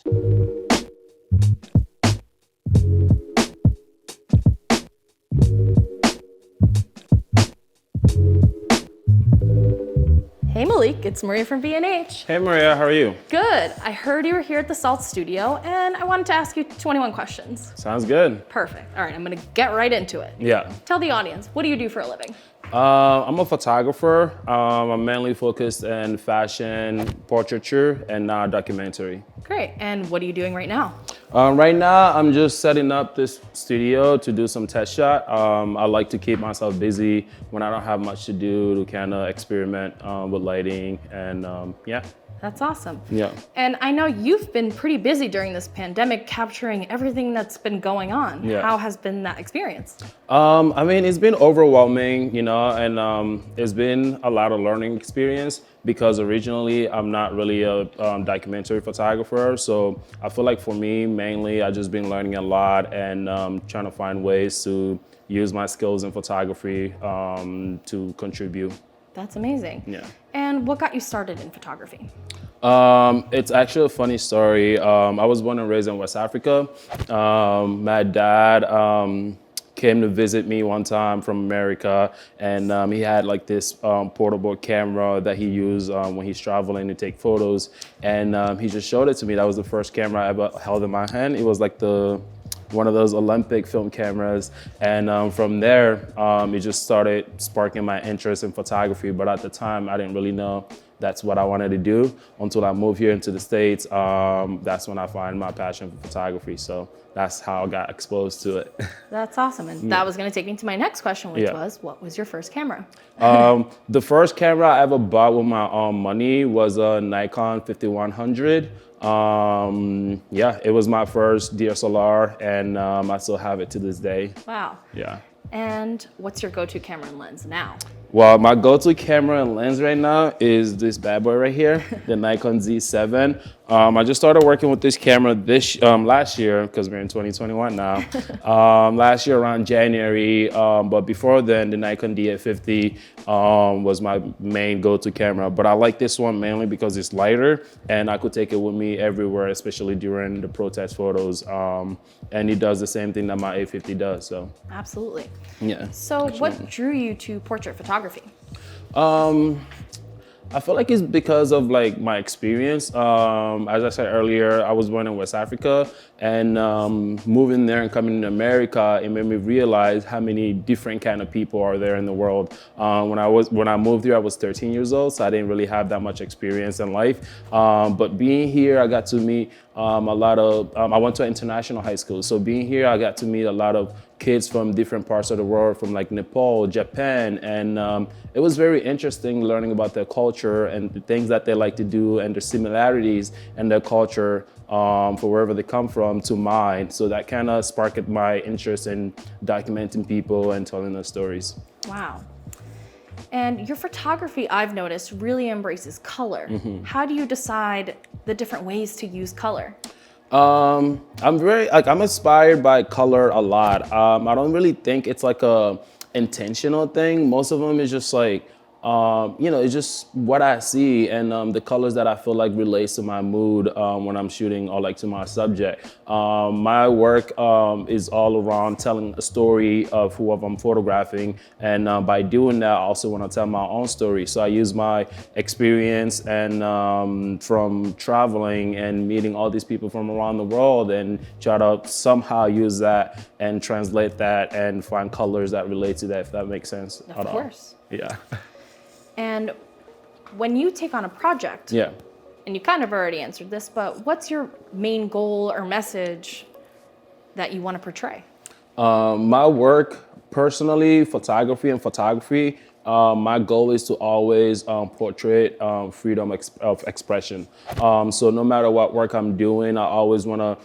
Hey Malik, it's Maria from V&H. Hey Maria, how are you? Good. I heard you were here at the Salt Studio and I wanted to ask you 21 questions. Sounds good. Perfect. All right, I'm gonna get right into it. Yeah. Tell the audience, what do you do for a living? I'm a photographer. I'm mainly focused in fashion, portraiture, and now documentary. Great. And what are you doing right now? Right now, I'm just setting up this studio to do some test shot. I like to keep myself busy when I don't have much to do to kind of experiment with lighting and yeah. That's awesome. Yeah. And I know you've been pretty busy during this pandemic capturing everything that's been going on. Yeah. How has been that experience? I mean, it's been overwhelming, you know, and it's been a lot of learning experience because originally I'm not really a documentary photographer. So I feel like for me, mainly, I've just been learning a lot and trying to find ways to use my skills in photography to contribute. That's amazing. Yeah. And what got you started in photography? It's actually a funny story. I was born and raised in West Africa. My dad came to visit me one time from America, and he had like this portable camera that he used when he's traveling to take photos. And he just showed it to me. That was the first camera I ever held in my hand. It was like one of those Olympic film cameras. And from there, it just started sparking my interest in photography. But at the time, I didn't really know that's what I wanted to do until I moved here into the States. That's when I find my passion for photography. So that's how I got exposed to it. That's awesome. And that was going to take me to my next question, which was, what was your first camera? The first camera I ever bought with my own money was a Nikon 5100. Yeah, it was my first DSLR, and I still have it to this day. Wow. Yeah. And what's your go-to camera and lens now? Well, my go-to camera and lens right now is this bad boy right here, the Nikon Z7. I just started working with this camera last year, because we're in 2021 now. Last year around January, but before then, the Nikon D850 was my main go-to camera. But I like this one mainly because it's lighter, and I could take it with me everywhere, especially during the protest photos. And it does the same thing that my 850 does. So. Absolutely. Yeah. So what drew you to portrait photography? I feel like it's because of like my experience. As I said earlier, I was born in West Africa, and moving there and coming to America, it made me realize how many different kind of people are there in the world. When I moved here, I was 13 years old, so I didn't really have that much experience in life. But being here, I got to meet a lot of. I went to an international high school, so being here, I got to meet a lot of kids from different parts of the world, from like Nepal, Japan, and it was very interesting learning about their culture and the things that they like to do and the similarities in their culture for wherever they come from to mine. So that kind of sparked my interest in documenting people and telling their stories. Wow. And your photography, I've noticed, really embraces color. How do you decide the different ways to use color? I'm inspired by color a lot. I don't really think it's like a intentional thing. Most of them is just like, it's just what I see and the colors that I feel like relates to my mood when I'm shooting or like to my subject. My work is all around telling a story of who I'm photographing, and by doing that, I also want to tell my own story. So I use my experience and from traveling and meeting all these people from around the world and try to somehow use that and translate that and find colors that relate to that, if that makes sense at all. Of course. Yeah. And when you take on a project, and you kind of already answered this, but what's your main goal or message that you want to portray? My work, personally, photography, my goal is to always portray freedom of expression. So no matter what work I'm doing, I always want to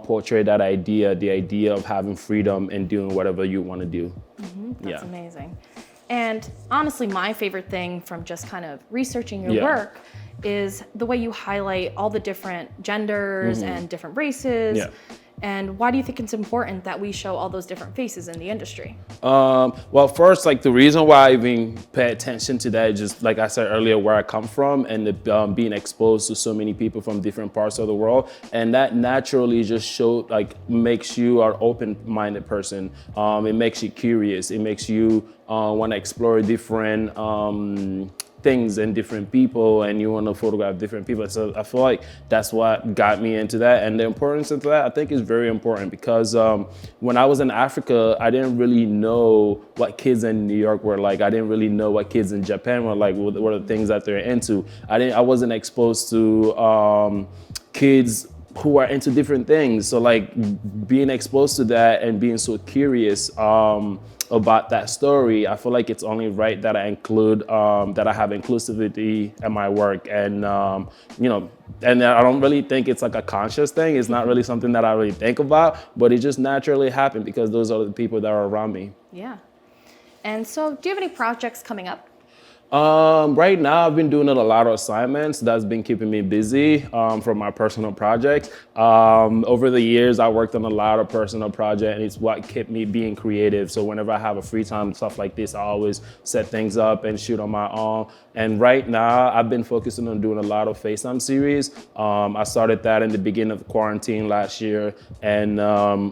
portray that idea, the idea of having freedom and doing whatever you want to do. That's amazing. And honestly, my favorite thing from just kind of researching your work is the way you highlight all the different genders and different races. And why do you think it's important that we show all those different faces in the industry? Well, first, like the reason why I even pay attention to that is just like I said earlier, where I come from and being exposed to so many people from different parts of the world, and that naturally just makes you an open-minded person. It makes you curious. It makes you want to explore different things and different people, and you want to photograph different people. So I feel like that's what got me into that, and the importance of that I think is very important because when I was in Africa, I didn't really know what kids in New York were like. I didn't really know what kids in Japan were like. What are the things that they're into? I wasn't exposed to kids who are into different things. So like being exposed to that and being so curious about that story, I feel like it's only right that I include, that I have inclusivity in my work. And, and I don't really think it's like a conscious thing. It's not really something that I really think about, but it just naturally happened because those are the people that are around me. Yeah. And so do you have any projects coming up? Right now, I've been doing a lot of assignments. That's been keeping me busy for my personal projects. Over the years, I worked on a lot of personal projects, and it's what kept me being creative. So whenever I have a free time, stuff like this, I always set things up and shoot on my own. And right now, I've been focusing on doing a lot of FaceTime series. I started that in the beginning of quarantine last year. And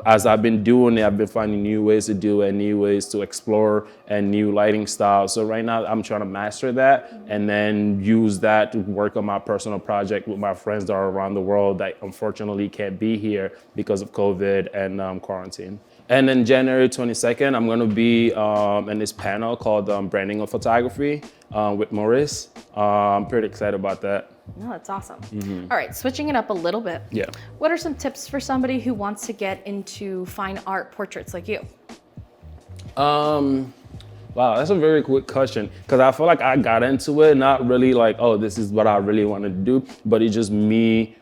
as I've been doing it, I've been finding new ways to do it, new ways to explore, and new lighting styles. So right now, I'm trying to master that and then use that to work on my personal project with my friends that are around the world that unfortunately can't be here because of COVID and quarantine. And then January 22nd, I'm going to be in this panel called Branding of Photography with Maurice. I'm pretty excited about that. No, that's awesome. Mm-hmm. All right, switching it up a little bit. Yeah. What are some tips for somebody who wants to get into fine art portraits like you? Wow, that's a very quick question because I feel like I got into it not really like, oh, this is what I really wanted to do, but it's just me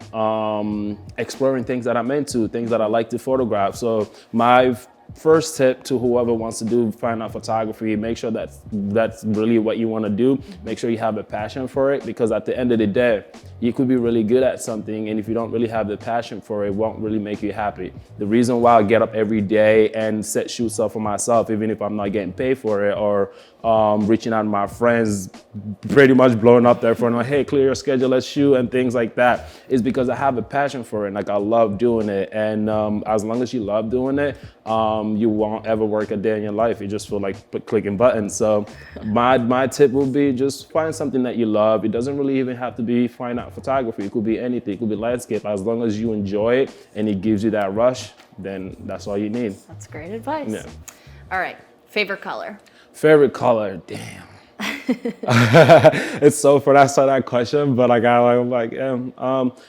exploring things that I'm into, things that I like to photograph. So my first tip to whoever wants to do fine art photography, make sure that's really what you want to do. Make sure you have a passion for it, because at the end of the day, you could be really good at something, and if you don't really have the passion for it, it won't really make you happy. The reason why I get up every day and set shoots up for myself, even if I'm not getting paid for it, or reaching out to my friends, pretty much blowing up their phone, like, hey, clear your schedule, let's shoot, and things like that, is because I have a passion for it. Like, I love doing it, and as long as you love doing it, you won't ever work a day in your life. You just feel like clicking buttons. So my tip would be just find something that you love. It doesn't really even have to be fine art photography. It could be anything. It could be landscape. As long as you enjoy it and it gives you that rush, then that's all you need. That's great advice. Yeah. All right, favorite color? Favorite color, damn. It's so funny I saw that question, but I don't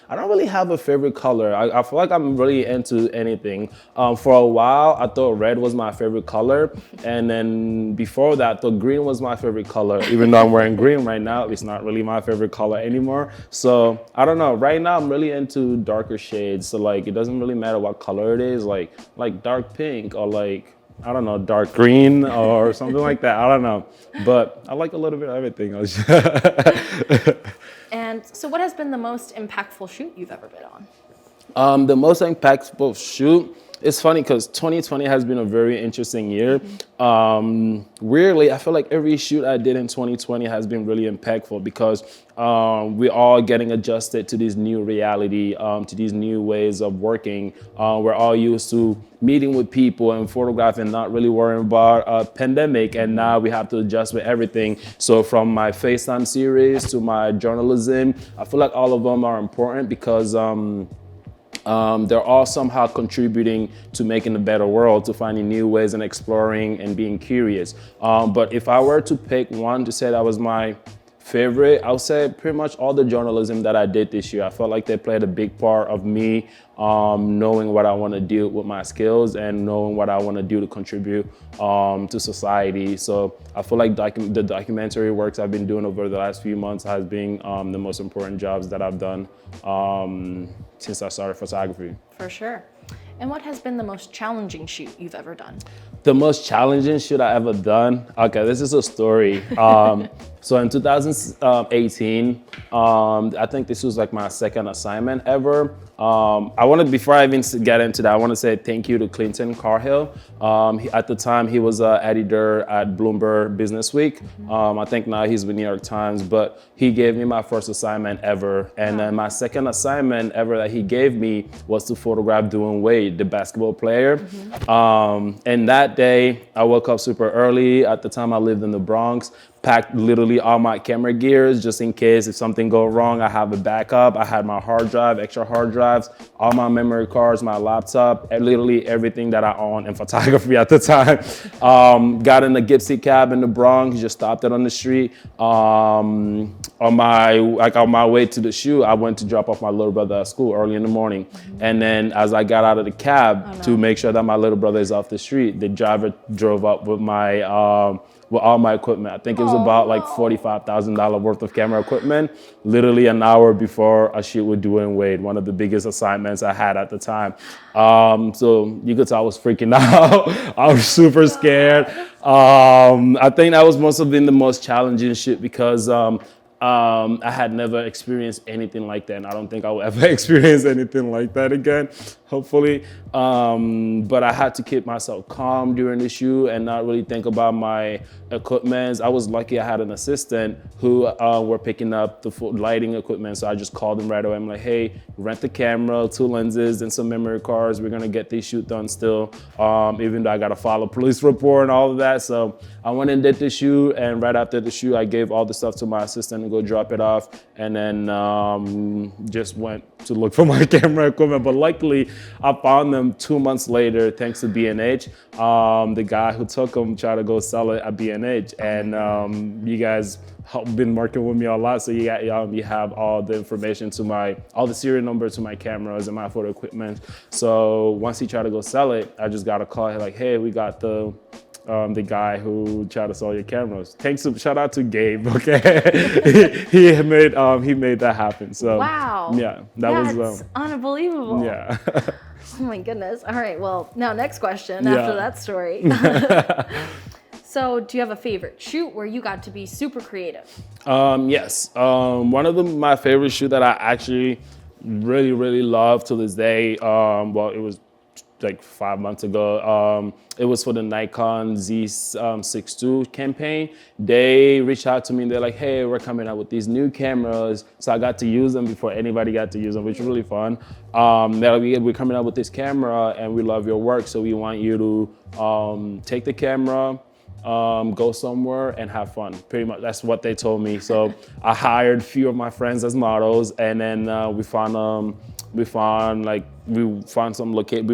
really have a favorite color. I feel like I'm really into anything. For a while, I thought red was my favorite color, and then before that, I thought green was my favorite color. Even though I'm wearing green right now, it's not really my favorite color anymore. So I don't know. Right now, I'm really into darker shades. So like, it doesn't really matter what color it is. Like dark pink or like, I don't know, dark green or something like that. I don't know. But I like a little bit of everything. And so what has been the most impactful shoot you've ever been on? The most impactful shoot, it's funny because 2020 has been a very interesting year. Weirdly, I feel like every shoot I did in 2020 has been really impactful because we're all getting adjusted to this new reality, to these new ways of working. We're all used to meeting with people and photographing, not really worrying about a pandemic, and now we have to adjust with everything. So from my FaceTime series to my journalism, I feel like all of them are important because they're all somehow contributing to making a better world, to finding new ways and exploring and being curious. But if I were to pick one to say that was my favorite, I would say pretty much all the journalism that I did this year. I felt like they played a big part of me knowing what I want to do with my skills and knowing what I want to do to contribute to society. So I feel like the documentary works I've been doing over the last few months has been the most important jobs that I've done since I started photography. For sure. And what has been the most challenging shoot you've ever done? The most challenging shoot I ever done. Okay, this is a story. So in 2018, I think this was like my second assignment ever. Before I even get into that, I want to say thank you to Clinton Carhill. At the time, he was an editor at Bloomberg Business Week. I think now he's with New York Times, but he gave me my first assignment ever. And then my second assignment ever that he gave me was to photograph Dwayne Wade, the basketball player. And that day, I woke up super early. At the time, I lived in the Bronx. Packed literally all my camera gears just in case if something go wrong, I have a backup. I had my hard drive, extra hard drives, all my memory cards, my laptop, and literally everything that I own in photography at the time. Got in a gypsy cab in the Bronx, just stopped it on the street. On my way to the shoot, I went to drop off my little brother at school early in the morning. And then as I got out of the cab to make sure that my little brother is off the street, the driver drove up with with all my equipment. I think it was about like $45,000 worth of camera equipment, literally an hour before a shoot with Dwayne Wade, one of the biggest assignments I had at the time. So you could tell I was freaking out. I was super scared. I think that was must have been the most challenging shoot because I had never experienced anything like that, and I don't think I will ever experience anything like that again, hopefully. But I had to keep myself calm during the shoot and not really think about my equipment. I was lucky I had an assistant who were picking up the lighting equipment, so I just called them right away. I'm like, hey, rent the camera, 2 lenses, and some memory cards. We're gonna get this shoot done still, even though I gotta file a police report and all of that. So I went and did the shoot, and right after the shoot, I gave all the stuff to my assistant to go drop it off, and then just went to look for my camera equipment. But luckily, I found them 2 months later, thanks to B&H. The guy who took them tried to go sell it at B&H, and you guys have been working with me a lot, so you have all the information to all the serial numbers to my cameras and my photo equipment. So once he tried to go sell it, I just got a call like, hey, we got the guy who tried to sell your cameras. Shout out to Gabe, okay? he made that happen. So wow. Yeah, that's unbelievable. Yeah. Oh my goodness. All right, well, now next question after that story. So do you have a favorite shoot where you got to be super creative? Yes. One of my favorite shoot that I actually really, really love to this day, well, it was like 5 months ago. It was for the Nikon Z62 campaign. They reached out to me and they're like, hey, we're coming out with these new cameras. So I got to use them before anybody got to use them, which was really fun. They're like, we're coming out with this camera and we love your work. So we want you to take the camera, go somewhere and have fun. Pretty much that's what they told me. So I hired a few of my friends as models, and then we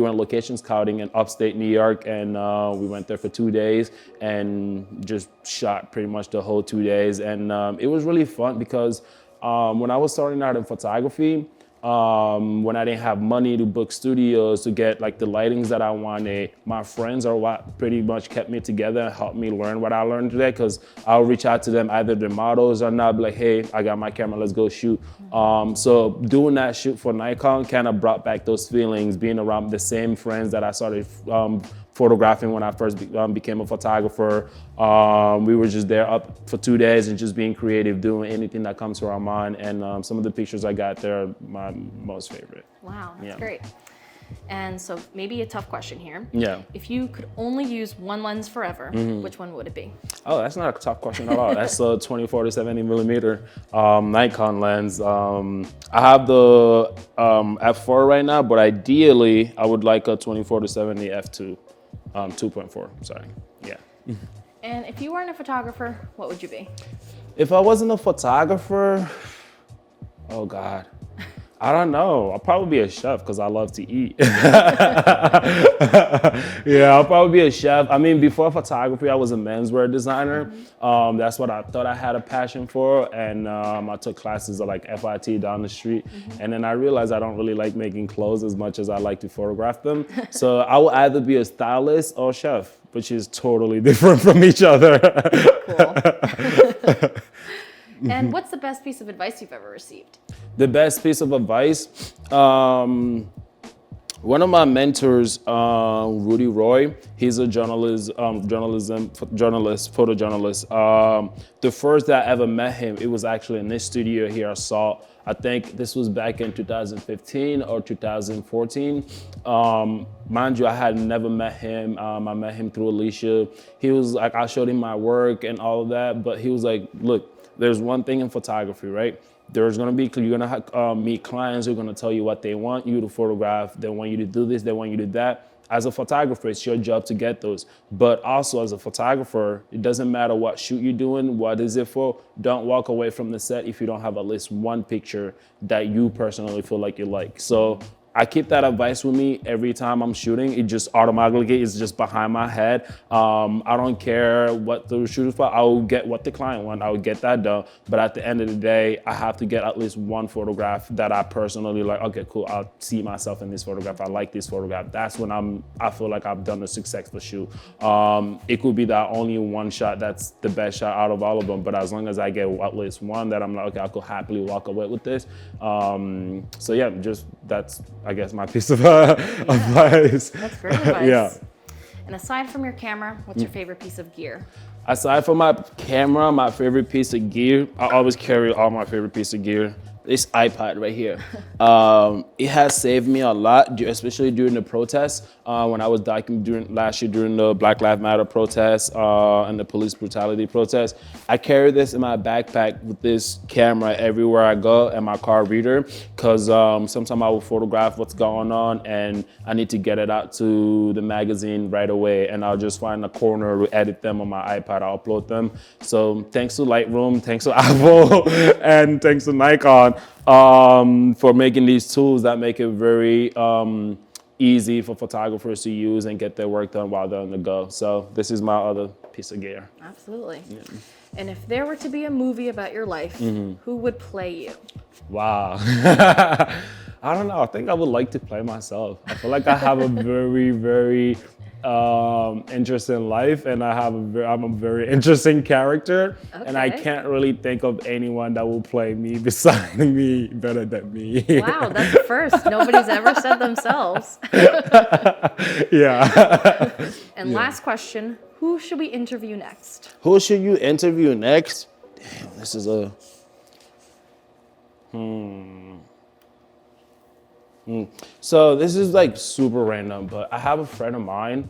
went location scouting in upstate New York, and we went there for 2 days and just shot pretty much the whole 2 days. And it was really fun because when I was starting out in photography, when I didn't have money to book studios to get like the lightings that I wanted, my friends are what pretty much kept me together and helped me learn what I learned today, because I'll reach out to them, either the models or not, be like, hey, I got my camera, let's go shoot. So doing that shoot for Nikon kind of brought back those feelings, being around the same friends that I started photographing when I first became a photographer. We were just there up for 2 days and just being creative, doing anything that comes to our mind. And some of the pictures I got there are my most favorite. Wow, that's great. And so maybe a tough question here. Yeah. If you could only use one lens forever, which one would it be? Oh, that's not a tough question at all. That's a 24 to 70 millimeter Nikon lens. I have the f4 right now, but ideally I would like a 24 to 70 f2. 2.4, sorry, yeah. And if you weren't a photographer, what would you be? If I wasn't a photographer, oh God, I don't know. I'll probably be a chef because I love to eat. Yeah, I'll probably be a chef. I mean, before photography, I was a menswear designer. That's what I thought I had a passion for. And I took classes at like FIT down the street. And then I realized I don't really like making clothes as much as I like to photograph them. So I will either be a stylist or a chef, which is totally different from each other. Cool. And what's the best piece of advice you've ever received? The best piece of advice? One of my mentors, Rudy Roy, he's a journalist, photojournalist. The first that I ever met him, it was actually in this studio here. I think this was back in 2015 or 2014. Mind you, I had never met him. I met him through Alicia. He was like, I showed him my work and all of that, but he was like, look, there's one thing in photography, right? You're gonna meet clients who are gonna tell you what they want you to photograph. They want you to do this, they want you to do that. As a photographer, it's your job to get those. But also as a photographer, it doesn't matter what shoot you're doing, what is it for. Don't walk away from the set if you don't have at least one picture that you personally feel like you like. So I keep that advice with me every time I'm shooting. It just automatically is just behind my head. I don't care what the shoot is for. I will get what the client wants. I will get that done. But at the end of the day, I have to get at least one photograph that I personally like. Okay, cool. I'll see myself in this photograph. I like this photograph. That's when I feel like I've done a successful shoot. It could be that only one shot that's the best shot out of all of them. But as long as I get at least one that I'm like, okay, I could happily walk away with this. So yeah, just that's, I guess, my piece of advice. That's great advice. Yeah. And aside from your camera, what's your favorite piece of gear? Aside from my camera, my favorite piece of gear, I always carry all my favorite piece of gear. This iPad right here. It has saved me a lot, especially during the protests. When I was last year during the Black Lives Matter protests and the police brutality protests. I carry this in my backpack with this camera everywhere I go and my car reader, because sometimes I will photograph what's going on and I need to get it out to the magazine right away, and I'll just find a corner to edit them on my iPad, I'll upload them. So thanks to Lightroom, thanks to Apple, and thanks to Nikon for making these tools that make it very easy for photographers to use and get their work done while they're on the go. So this is my other piece of gear. Absolutely. Yeah. And if there were to be a movie about your life, who would play you? Wow. I don't know. I think I would like to play myself. I feel like I have a very, very interesting life, and I'm a very interesting character, and I can't really think of anyone that will play me beside me better than me. Wow, that's the first. Nobody's ever said themselves. Yeah. And last question, who should we interview next? Who should you interview next? Damn, this is a... So this is like super random, but I have a friend of mine.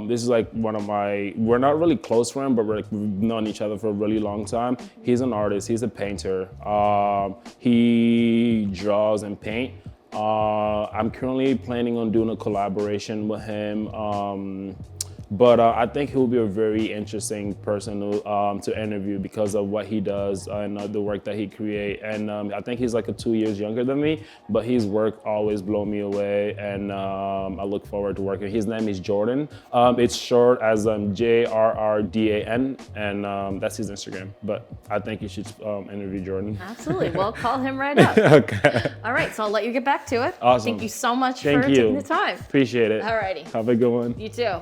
This is like we're not really close friends, but we've known each other for a really long time. He's an artist, he's a painter. He draws and paint. I'm currently planning on doing a collaboration with him. But I think he'll be a very interesting person to interview because of what he does and the work that he creates. And I think he's like 2 years younger than me, but his work always blows me away. And I look forward to working. His name is Jordan. It's short as JRRDAN, and that's his Instagram. But I think you should interview Jordan. Absolutely. Well, call him right up. Okay. All right. So I'll let you get back to it. Awesome. Thank you so much for taking the time. Appreciate it. All righty. Have a good one. You too.